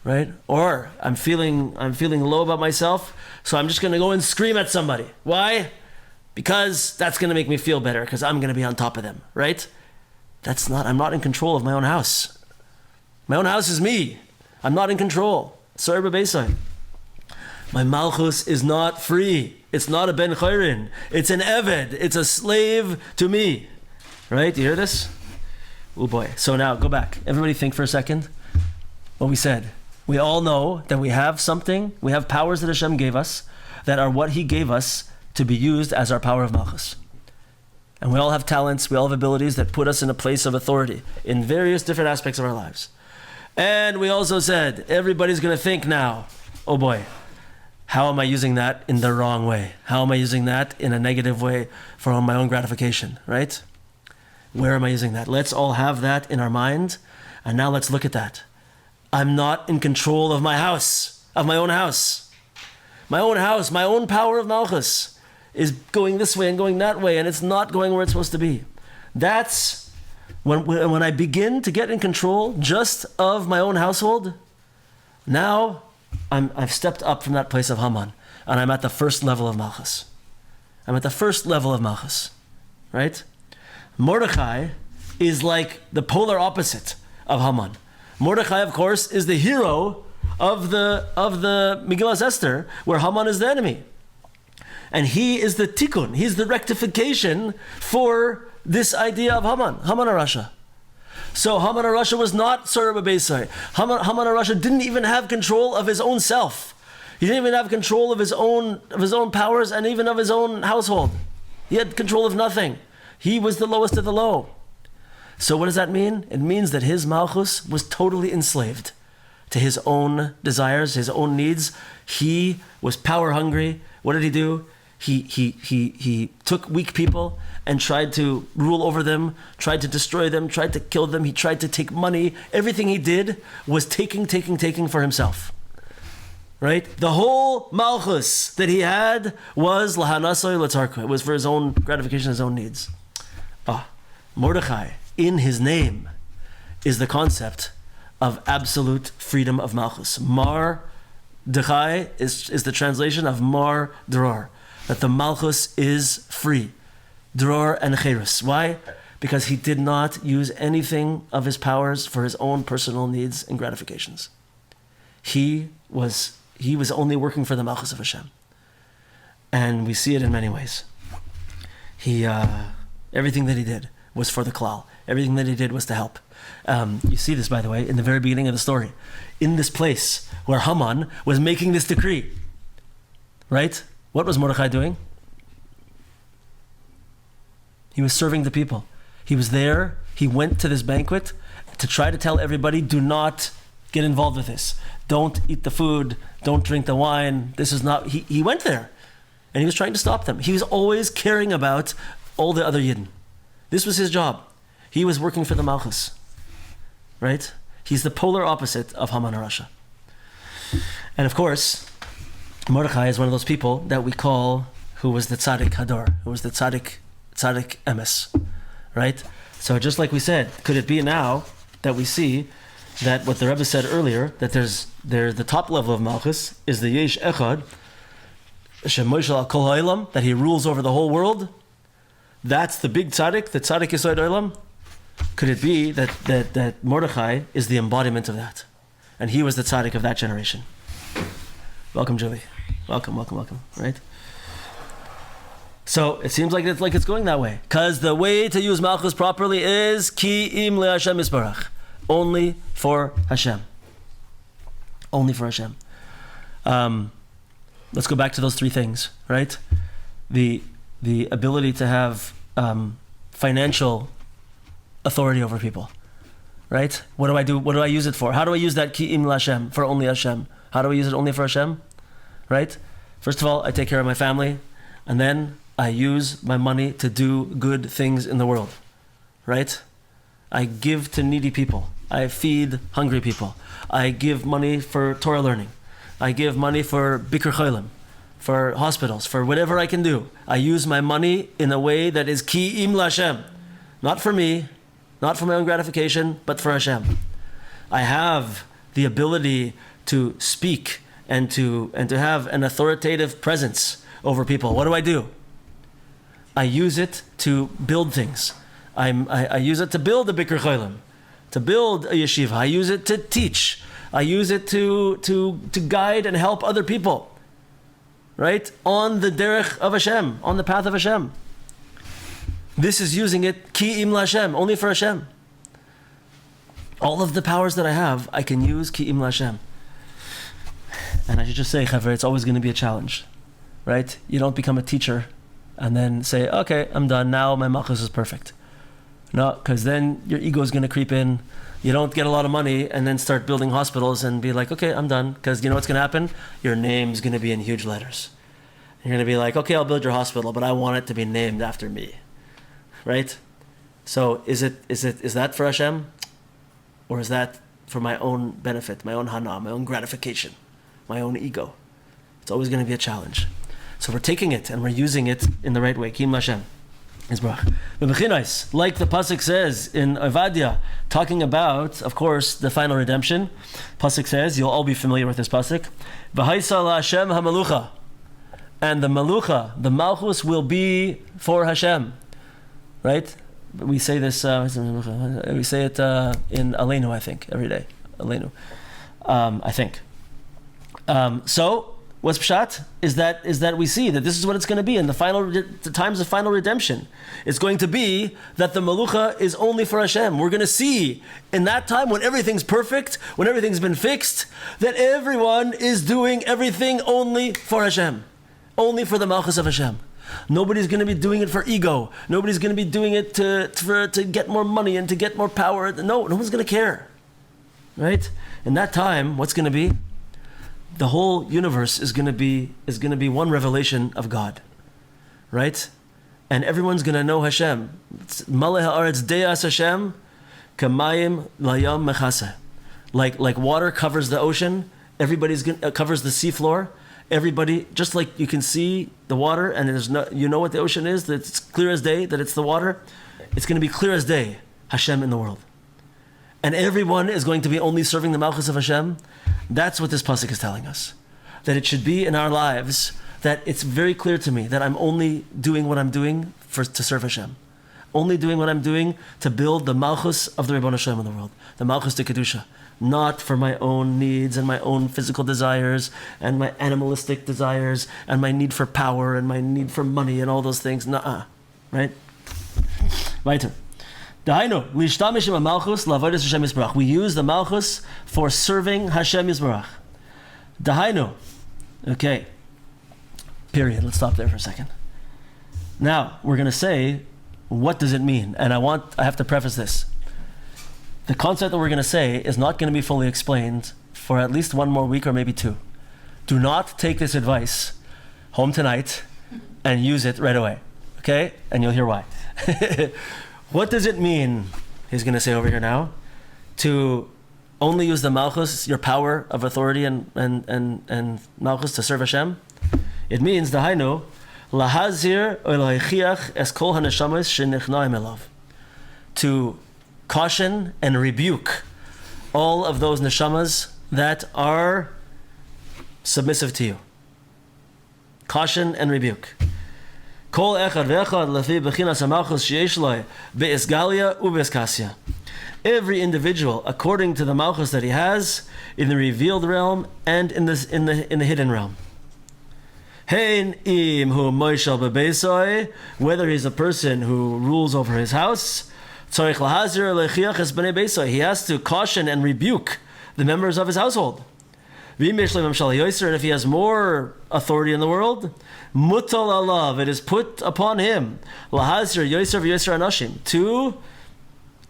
Right? Or I'm feeling low about myself, so I'm just going to go and scream at somebody. Why? Because that's going to make me feel better, because I'm going to be on top of them, right? I'm not in control of my own house. My own house is me. I'm not in control. Sar B'Besai. My malchus is not free. It's not a ben chayrin. It's an eved. It's a slave to me. Right? You hear this? Oh boy. So now, go back. Everybody think for a second what we said. We all know that we have something, we have powers that Hashem gave us, that are what He gave us to be used as our power of malchus. And we all have talents, we all have abilities that put us in a place of authority in various different aspects of our lives. And we also said, everybody's going to think now, oh boy, how am I using that in the wrong way? How am I using that in a negative way for my own gratification, right? Where am I using that? Let's all have that in our mind. And now let's look at that. I'm not in control of my house, of my own house. My own house, my own power of malchus is going this way and going that way, and it's not going where it's supposed to be. That's when I begin to get in control just of my own household. Now I've stepped up from that place of Haman, and I'm at the first level of malchus. I'm at the first level of malchus, right? Mordechai is like the polar opposite of Haman. Mordechai, of course, is the hero of the Megillas Esther, where Haman is the enemy. And he is the tikkun, he's the rectification for this idea of Haman HaRasha. So Haman HaRasha was not Surah B'Beisai. Haman HaRasha didn't even have control of his own self. He didn't even have control of his own powers and even of his own household. He had control of nothing. He was the lowest of the low. So what does that mean? It means that his malchus was totally enslaved to his own desires, his own needs. He was power hungry. What did he do? He took weak people and tried to rule over them, tried to destroy them, tried to kill them. He tried to take money. Everything he did was taking for himself. Right? The whole malchus that he had was lahanasoi letzarko. It was for his own gratification, his own needs. Mordechai, in his name, is the concept of absolute freedom of malchus. Mar Dechai is the translation of Mar Dror, that the malchus is free. Dror and Cherus. Why? Because he did not use anything of his powers for his own personal needs and gratifications. He was only working for the malchus of Hashem. And we see it in many ways. Everything that he did was for the klal. Everything that he did was to help. You see this, by the way, in the very beginning of the story. In this place where Haman was making this decree. Right? What was Mordechai doing? He was serving the people. He was there. He went to this banquet to try to tell everybody, do not get involved with this. Don't eat the food. Don't drink the wine. This is not... He went there. And he was trying to stop them. He was always caring about all the other Yidden. This was his job. He was working for the malchus. Right? He's the polar opposite of Haman HaRasha. And of course, Mordechai is one of those people that we call, who was the tzaddik hador, who was the tzaddik emes. Right? So just like we said, could it be now that we see that what the Rebbe said earlier, that there's the top level of malchus is the yesh echad, shemoishel al kol ha'olam, that he rules over the whole world. That's the big tzaddik, the tzaddik yesod olam. Could it be that Mordechai is the embodiment of that, and he was the tzaddik of that generation? Welcome, Julie. Welcome. Right. So it seems like it's going that way, because the way to use malchus properly is ki im le Hashem isbarach, only for Hashem. Only for Hashem. Let's go back to those three things, right? The ability to have financial authority over people, right? What do I do? What do I use it for? How do I use that ki im le Hashem, for only Hashem? How do I use it only for Hashem? Right? First of all, I take care of my family, and then I use my money to do good things in the world, right? I give to needy people. I feed hungry people. I give money for Torah learning. I give money for Bikur Cholim, for hospitals, for whatever I can do. I use my money in a way that is ki im l'Hashem. Not for me, not for my own gratification, but for Hashem. I have the ability to speak and to have an authoritative presence over people. What do? I use it to build things. I use it to build a Bikur Cholim, to build a yeshiva. I use it to teach. I use it to guide and help other people, right? On the derech of Hashem, on the path of Hashem. This is using it ki im l'Hashem, only for Hashem. All of the powers that I have, I can use ki im l'Hashem. And I should just say, Chaver, it's always going to be a challenge, right? You don't become a teacher and then say, okay, I'm done. Now my malchus is perfect. No, because then your ego is going to creep in. You don't get a lot of money and then start building hospitals and be like, okay, I'm done. Because you know what's going to happen? Your name's going to be in huge letters. You're going to be like, okay, I'll build your hospital, but I want it to be named after me, right? So is that for Hashem, or is that for my own benefit, my own hana, my own gratification, my own ego. It's always going to be a challenge. So we're taking it and we're using it in the right way. Kim Hashem. Like the pasuk says in Avadia, talking about, of course, the final redemption. Pasuk says, you'll all be familiar with this pasuk. V'haisa Hashem hamalucha, and the malucha, the malchus, will be for Hashem. Right? We say this. We say it in Aleinu, I think, every day. Aleinu, I think. So. What's pshat is that we see that this is what it's going to be in the times of final redemption. It's going to be that the malucha is only for Hashem. We're going to see in that time when everything's perfect, when everything's been fixed, that everyone is doing everything only for Hashem, only for the malchus of Hashem. Nobody's going to be doing it for ego. Nobody's going to be doing it to get more money and to get more power. No one's going to care, right? In that time, what's going to be? The whole universe is going to be one revelation of God, right? And everyone's going to know Hashem. Maleh haaretz de'as Hashem, kamayim layam mechaseh. Like water covers the ocean, covers the seafloor. Everybody, just like you can see the water, and you know what the ocean is. That it's clear as day. That it's the water. It's going to be clear as day. Hashem in the world. And everyone is going to be only serving the malchus of Hashem. That's what this pasuk is telling us. That it should be in our lives, that it's very clear to me that I'm only doing what I'm doing to serve Hashem. Only doing what I'm doing to build the malchus of the Rebbeinu Hashem in the world. The malchus de Kedusha. Not for my own needs and my own physical desires and my animalistic desires and my need for power and my need for money and all those things. Nuh-uh. Right? Weiter. We use the malchus for serving Hashem Yisbarach. Dahainu. Okay. Period. Let's stop there for a second. Now, we're going to say, what does it mean? And I have to preface this. The concept that we're going to say is not going to be fully explained for at least one more week or maybe two. Do not take this advice home tonight and use it right away. Okay? And you'll hear why. What does it mean, he's going to say over here now, to only use the malchus, your power of authority and malchus to serve Hashem? It means, dahainu, lahazir olayichiach es kol haneshamas shenichnaim elav. To caution and rebuke all of those neshamas that are submissive to you. Caution and rebuke. Kol echad ve'echad lefi bechinas hamalchus sheyesh lo be'esgalia u'be'eskasya. Every individual, according to the malchus that he has in the revealed realm and in the hidden realm. Hein im hu moishel bebeisoi, whether he's a person who rules over his house, tzarich lahazir lechiach es bnei beisoi. He has to caution and rebuke the members of his household. And if he has more authority in the world, mutal alav, it is put upon him, lahazir yoser v'yoser anashim, to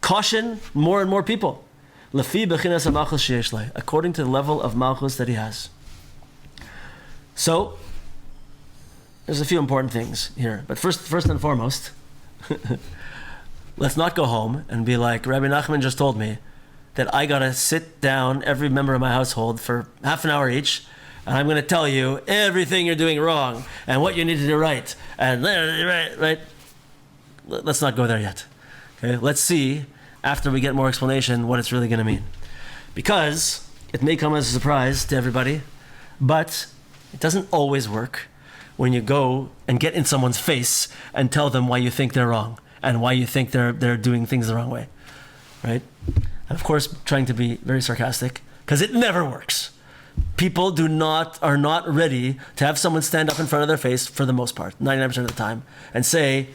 caution more and more people, lefi bechinas hamalchus sheyesh lo, according to the level of malchus that he has. So, there's a few important things here, but first and foremost, let's not go home and be like, Rabbi Nachman just told me that I gotta sit down every member of my household for half an hour each, and I'm gonna tell you everything you're doing wrong and what you need to do right. And right. Let's not go there yet. Okay, let's see after we get more explanation what it's really gonna mean, because it may come as a surprise to everybody, but it doesn't always work when you go and get in someone's face and tell them why you think they're wrong and why you think they're doing things the wrong way, right? And of course, trying to be very sarcastic, because it never works. People are not ready to have someone stand up in front of their face for the most part, 99% of the time, and say,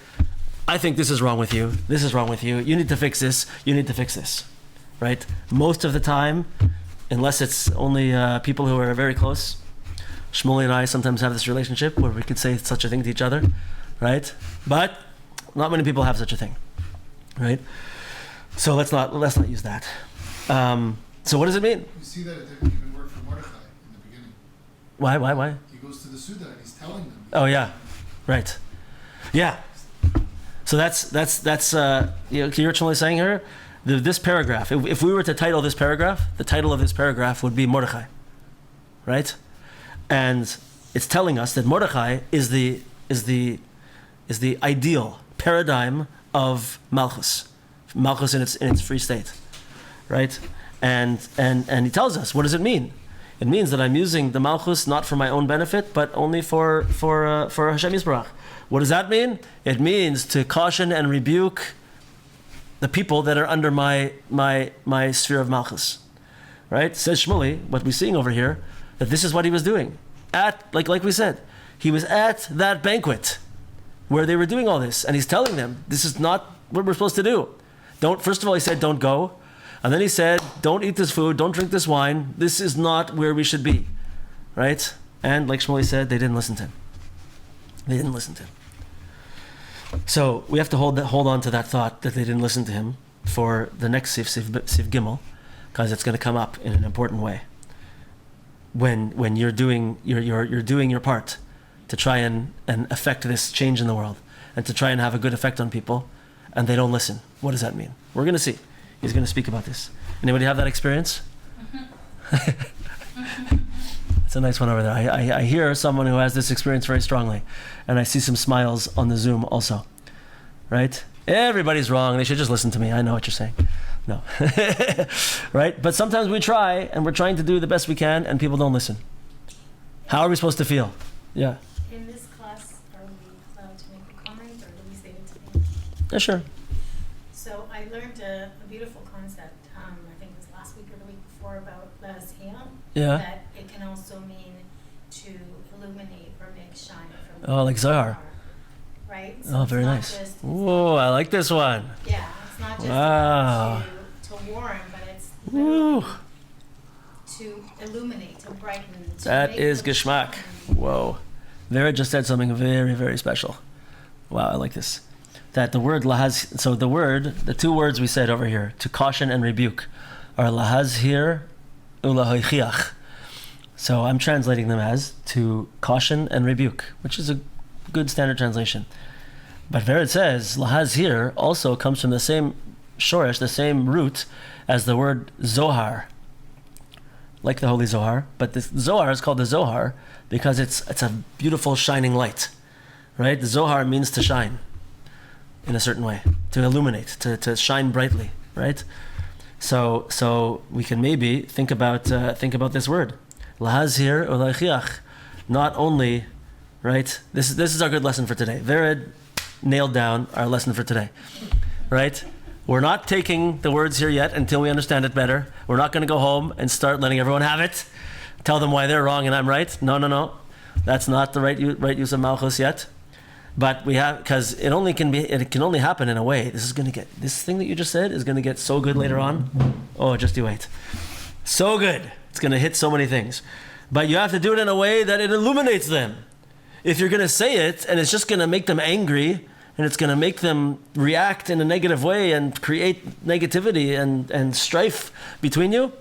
I think this is wrong with you, you need to fix this, you need to fix this, right? Most of the time, unless it's only people who are very close, Shmuley and I sometimes have this relationship where we could say such a thing to each other, right? But not many people have such a thing, right? So let's not use that. So what does it mean? You see that it didn't even work for Mordechai in the beginning. Why? He goes to the Suda and he's telling them. Oh yeah, right. Yeah. So that's you're actually saying here, this paragraph, if we were to title this paragraph, the title of this paragraph would be Mordechai, right? And it's telling us that Mordechai is the ideal paradigm of malchus in its free state, right? And he tells us, what does it mean? It means that I'm using the malchus not for my own benefit, but only for Hashem Yisbarach. What does that mean? It means to caution and rebuke the people that are under my sphere of malchus, right? Says Shmuley, what we're seeing over here, that this is what he was doing. Like we said, he was at that banquet where they were doing all this, and he's telling them, this is not what we're supposed to do. First of all, he said, don't go. And then he said, don't eat this food, don't drink this wine. This is not where we should be, right? And like Shmuley said, they didn't listen to him. They didn't listen to him. So we have to hold on to that thought that they didn't listen to him for the next Sif Gimel, because it's going to come up in an important way. When you're doing your part to try and affect this change in the world, and to try and have a good effect on people, and they don't listen. What does that mean? We're going to see. He's going to speak about this. Anybody have that experience? It's a nice one over there. I hear someone who has this experience very strongly, and I see some smiles on the Zoom also, right? Everybody's wrong. They should just listen to me. I know what you're saying. No. Right? But sometimes we try, and we're trying to do the best we can, and people don't listen. How are we supposed to feel? Yeah. In this class, are we allowed to make a comment, or do we say it to me? Yeah, sure. So I learned a beautiful concept, I think it was last week or the week before, about Lazia. Yeah. That it can also mean to illuminate or make shine from Oh, like Zohar. Right? Oh, very nice. Whoa, I like this one. Yeah, it's not just Wow. to warn, but it's Woo. to illuminate, to brighten. To That make is the geschmack. shine. Whoa. Vera just said something very, very special. Wow, I like this. That the word lahaz, so the two words we said over here, to caution and rebuke, are lahazhir ulahoichiach. So I'm translating them as to caution and rebuke, which is a good standard translation. But there it says, lahazhir also comes from the same shorish, the same root as the word zohar, like the Holy Zohar. But this Zohar is called the Zohar because it's a beautiful shining light, right? The Zohar means to shine in a certain way, to illuminate, to shine brightly, right? So we can maybe think about this word, lahazhir ulachiach. Not only, right? This is our good lesson for today. Vered nailed down our lesson for today, right? We're not taking the words here yet until we understand it better. We're not going to go home and start letting everyone have it, tell them why they're wrong and I'm right. No. That's not the right use of malchus yet. But we have, because it can only happen in a way. This thing that you just said is going to get so good later on. Oh, just you wait. So good. It's going to hit so many things. But you have to do it in a way that it illuminates them. If you're going to say it and it's just going to make them angry and it's going to make them react in a negative way and create negativity and strife between you,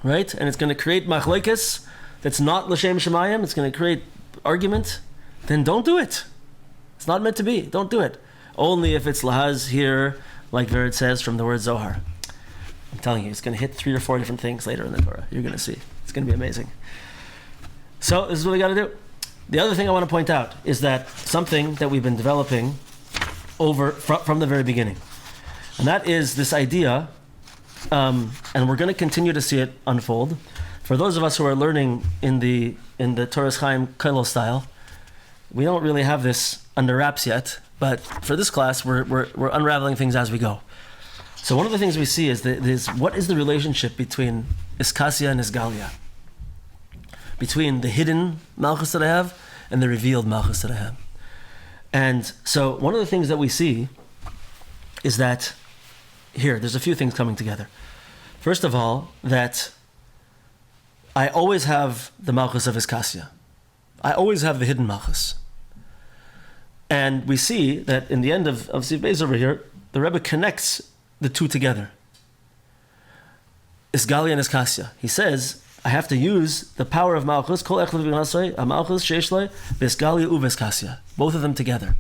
right? And it's going to create machlokes that's not l'shem shemayim. It's going to create argument. Then don't do it. It's not meant to be. Don't do it. Only if it's lahaz here, like Vered says from the word Zohar. I'm telling you, it's going to hit 3 or 4 different things later in the Torah. You're going to see. It's going to be amazing. So this is what we got to do. The other thing I want to point out is that something that we've been developing from the very beginning. And that is this idea, and we're going to continue to see it unfold. For those of us who are learning in the Torah's Chaim Kollel style, we don't really have this under wraps yet, but for this class, we're unraveling things as we go. So one of the things we see is what is the relationship between Iskasia and Isgalia? Between the hidden malchus that I have and the revealed malchus that I have. And so one of the things that we see is that there's a few things coming together. First of all, that I always have the malchus of Iskasia. I always have the hidden malchus. And we see that in the end of Siv Beis over here, the Rebbe connects the two together. Isgalia and Iskasia. He says, I have to use the power of malchus, kol echad v'gnasei, a malchus sheishlei, v'isgalia u'v'iskasia. Both of them together.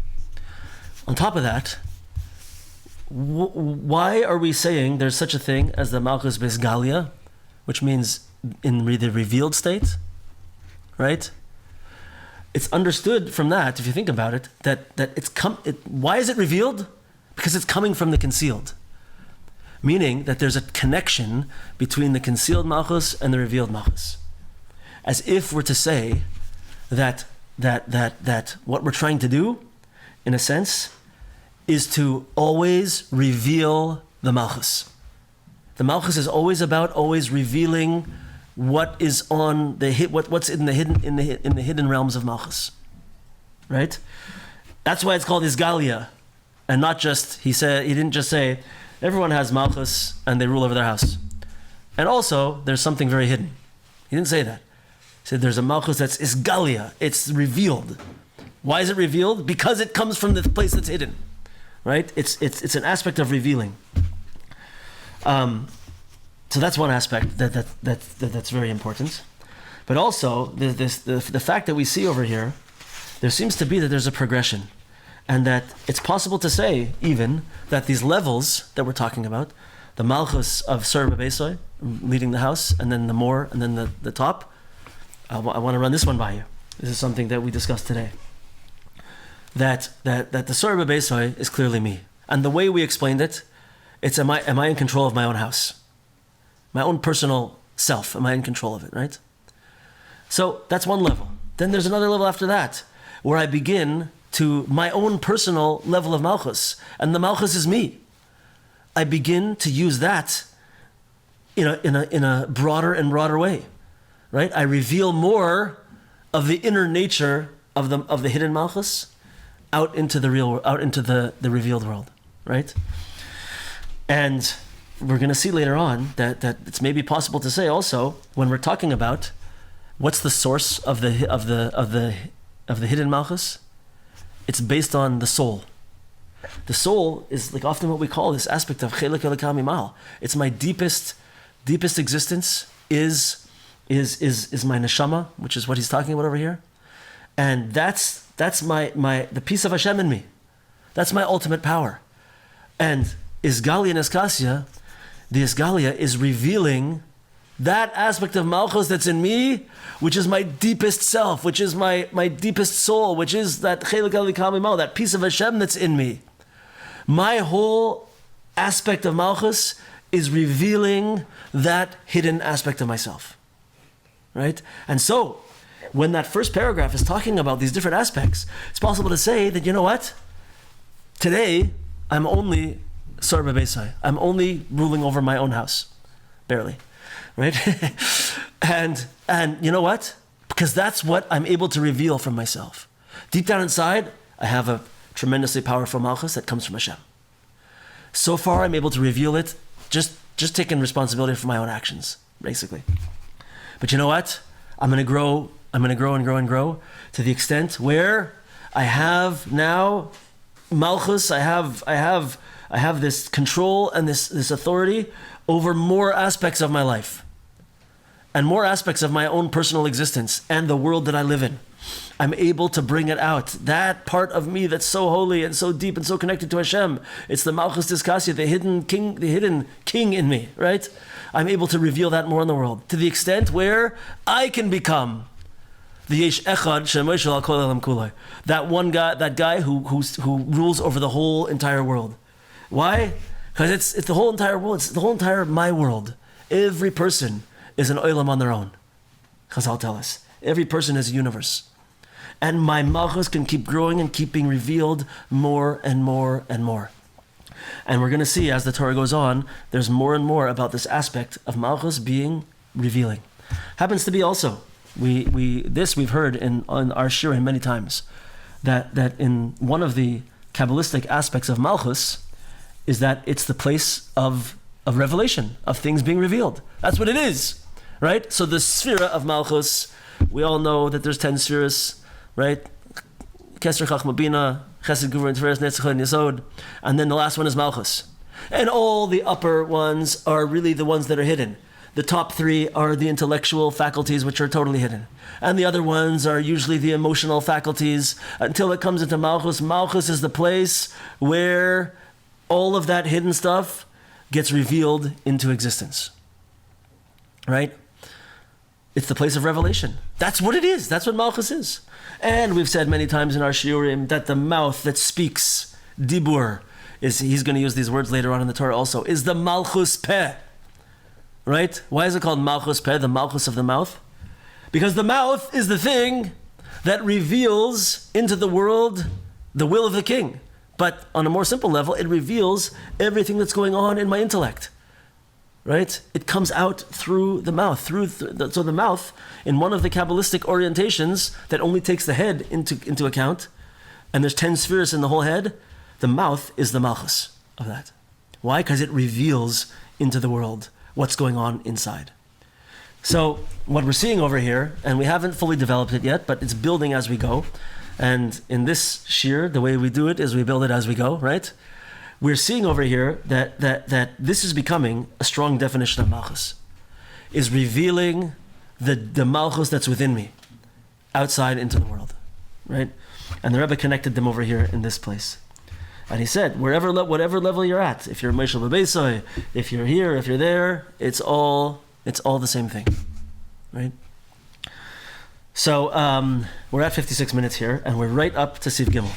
On top of that, why are we saying there's such a thing as the malchus besgalia, which means in the revealed state, right? It's understood from that, if you think about it, that why is it revealed? Because it's coming from the concealed. Meaning that there's a connection between the concealed malchus and the revealed malchus. As if we're to say that what we're trying to do, in a sense, is to always reveal the malchus. The malchus is always about always revealing what is on the what's in the hidden realms of malchus, right? That's why it's called isgalia, and not just he didn't just say everyone has malchus and they rule over their house, and also there's something very hidden. He didn't say that. He said there's a malchus that's isgalia. It's revealed. Why is it revealed? Because it comes from the place that's hidden, right? It's an aspect of revealing. So that's one aspect that's very important. But also, the fact that we see over here, there seems to be that there's a progression. And that it's possible to say, even, that these levels that we're talking about, the malchus of Sur B'Beisoi, leading the house, and then the more, and then the top, I want to run this one by you. This is something that we discussed today. That the Sur B'Beisoi is clearly me. And the way we explained it, it's am I in control of my own house? My own personal self, am I in control of it, right? So that's one level. Then there's another level after that, where I begin to my own personal level of malchus, and the malchus is me. I begin to use that in a broader and broader way, right? I reveal more of the inner nature of the hidden malchus out into the real, out into the revealed world, right? And we're going to see later on that it's maybe possible to say also, when we're talking about what's the source of the hidden malchus, it's based on the soul. The soul is like often what we call this aspect of chelek elokam mimal. It's my deepest existence is my neshama, which is what he's talking about over here, and that's the piece of Hashem in me. That's my ultimate power. And Isgalia and Eskasia, the Isgalia is revealing that aspect of malchus that's in me, which is my deepest self, which is my deepest soul, which is that chelek elokam mimal, that piece of Hashem that's in me. My whole aspect of malchus is revealing that hidden aspect of myself, right? And so, when that first paragraph is talking about these different aspects, it's possible to say that, you know what? Today, I'm only Sur B'Beisai. I'm only ruling over my own house. Barely. Right? and you know what? Because that's what I'm able to reveal from myself. Deep down inside, I have a tremendously powerful malchus that comes from Hashem. So far, I'm able to reveal it, just taking responsibility for my own actions, basically. But you know what? I'm going to grow and grow to the extent where I have now malchus. I have this control and this authority over more aspects of my life and more aspects of my own personal existence and the world that I live in. I'm able to bring it out. That part of me that's so holy and so deep and so connected to Hashem. It's the malchus diskasia, the hidden king in me, right? I'm able to reveal that more in the world to the extent where I can become the Yesh Echad Shemoshel Al Kol Elam Kulai. That one guy, that guy who rules over the whole entire world. Why? Because it's the whole entire world. It's the whole entire my world. Every person is an olam on their own. Chazal tell us. Every person is a universe. And my malchus can keep growing and keep being revealed more and more and more. And we're going to see as the Torah goes on, there's more and more about this aspect of malchus being revealing. Happens to be also, we've heard on our shiur many times, that in one of the Kabbalistic aspects of malchus is that it's the place of revelation, of things being revealed. That's what it is, right? So the sphera of malchus, we all know that there's 10 spheres, right? Keser Chachma Bina, Chesed Gvura Tiferes Netzach and Yesod, and then the last one is malchus. And all the upper ones are really the ones that are hidden. The top 3 are the intellectual faculties, which are totally hidden. And the other ones are usually the emotional faculties, until it comes into malchus. Malchus is the place where all of that hidden stuff gets revealed into existence. Right? It's the place of revelation. That's what it is. That's what malchus is. And we've said many times in our shiurim that the mouth that speaks, dibur, he's going to use these words later on in the Torah also, is the malchus peh. Right? Why is it called malchus peh, the malchus of the mouth? Because the mouth is the thing that reveals into the world the will of the king. But on a more simple level, it reveals everything that's going on in my intellect. Right? It comes out through the mouth. So the mouth, in one of the Kabbalistic orientations that only takes the head into account, and there's 10 spheres in the whole head, the mouth is the malchus of that. Why? Because it reveals into the world what's going on inside. So what we're seeing over here, and we haven't fully developed it yet, but it's building as we go. And in this shiur, the way we do it is we build it as we go, right? We're seeing over here that this is becoming a strong definition of malchus, is revealing the malchus that's within me, outside into the world, right? And the Rebbe connected them over here in this place. And he said, whatever level you're at, if you're Moshe B'Beisai, if you're here, if you're there, it's all the same thing, right? So we're at 56 minutes here, and we're right up to Siv Gimel.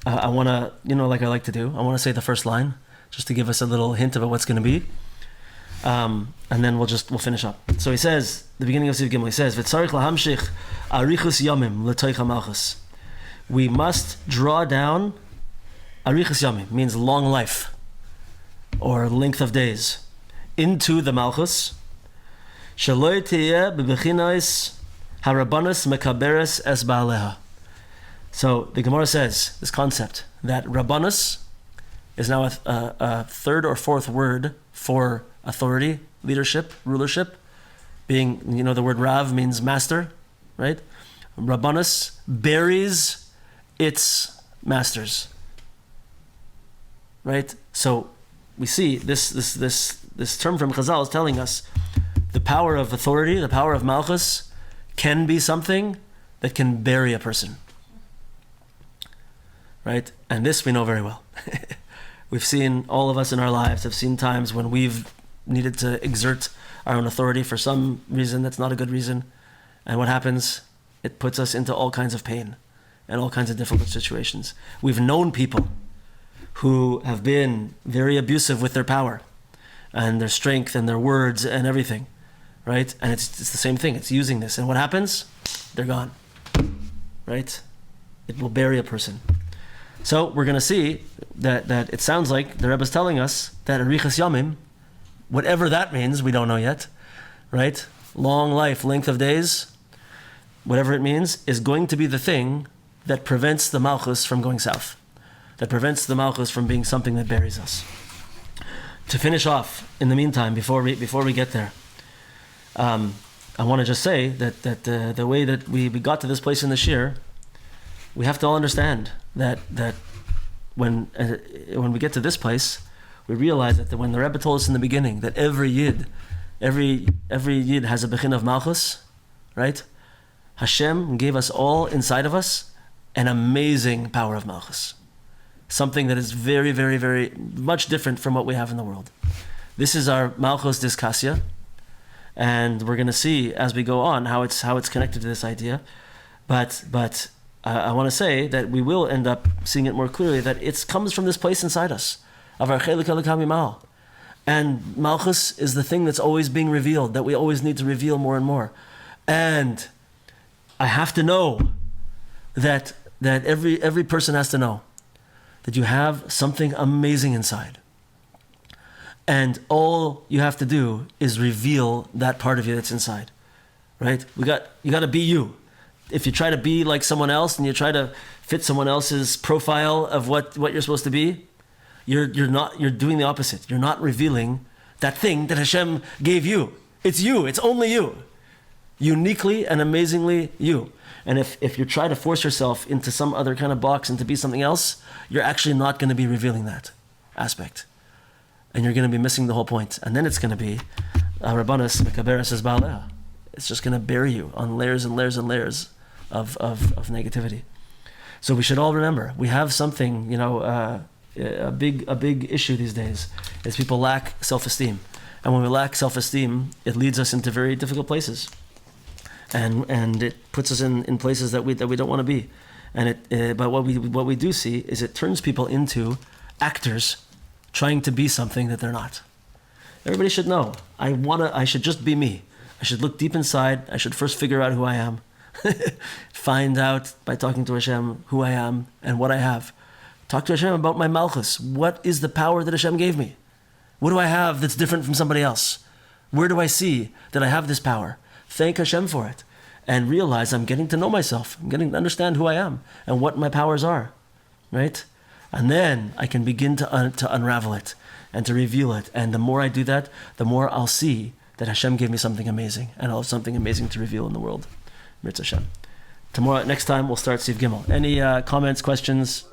I want to, like I like to do, I want to say the first line, just to give us a little hint about what's going to be. And then we'll finish up. So he says, the beginning of Siv Gimel, he says, V'tzarich lahamshich arichus yamim l'toich hamalchus. We must draw down, arichus yamim means long life, or length of days, into the malchus. Shaloi tiyeh b'bechinais harabanas mekaberes es ba'aleha. So the Gemara says this concept that Rabbanus is now a third or fourth word for authority, leadership, rulership. Being, the word Rav means master, right? Rabbanus buries its masters, right? So we see this term from Chazal is telling us the power of authority, the power of malchus, can be something that can bury a person. Right? And this we know very well. We've seen, all of us in our lives have seen times when we've needed to exert our own authority for some reason that's not a good reason. And what happens? It puts us into all kinds of pain and all kinds of difficult situations. We've known people who have been very abusive with their power and their strength and their words and everything. Right? And it's the same thing. It's using this. And what happens? They're gone. Right? It will bury a person. So we're going to see that it sounds like the Rebbe is telling us that arichas yamim, whatever that means, we don't know yet, right? Long life, length of days, whatever it means, is going to be the thing that prevents the malchus from going south, that prevents the malchus from being something that buries us. To finish off, in the meantime, before we get there, I want to just say that the way that we got to this place in the shiur, we have to all understand that when we get to this place, we realize that when the Rebbe told us in the beginning that every yid has a bechin of malchus, right? Hashem gave us all inside of us an amazing power of malchus, something that is very, very, very much different from what we have in the world. This is our malchus diskasya, and we're going to see as we go on how it's connected to this idea, but I want to say that we will end up seeing it more clearly, that it comes from this place inside us, of our chelik elikam imal. And malchus is the thing that's always being revealed, that we always need to reveal more and more. And I have to know that every person has to know that you have something amazing inside. And all you have to do is reveal that part of you that's inside, right? You got to be you. If you try to be like someone else and you try to fit someone else's profile of what you're supposed to be, you're doing the opposite. You're not revealing that thing that Hashem gave you. It's you. It's only you. Uniquely and amazingly you. And if you try to force yourself into some other kind of box and to be something else, you're actually not going to be revealing that aspect. And you're going to be missing the whole point. And then it's going to be Rabbanas Mekaberes Es Ba'aleha. It's just going to bury you on layers and layers and layers of negativity. So we should all remember, we have something, a big issue these days is people lack self-esteem, and when we lack self-esteem, it leads us into very difficult places, and it puts us in places that we don't want to be, and but what we do see is it turns people into actors trying to be something that they're not. Everybody should know. I should just be me. I should look deep inside. I should first figure out who I am. Find out by talking to Hashem who I am and what I have. Talk to Hashem about my malchus. What is the power that Hashem gave me? What do I have that's different from somebody else? Where do I see that I have this power? Thank Hashem for it. And realize I'm getting to know myself. I'm getting to understand who I am and what my powers are. Right? And then I can begin to unravel it and to reveal it. And the more I do that, the more I'll see that Hashem gave me something amazing. And I'll have something amazing to reveal in the world. Mirz Hashem. Next time, we'll start Siv Gimel. Any comments, questions?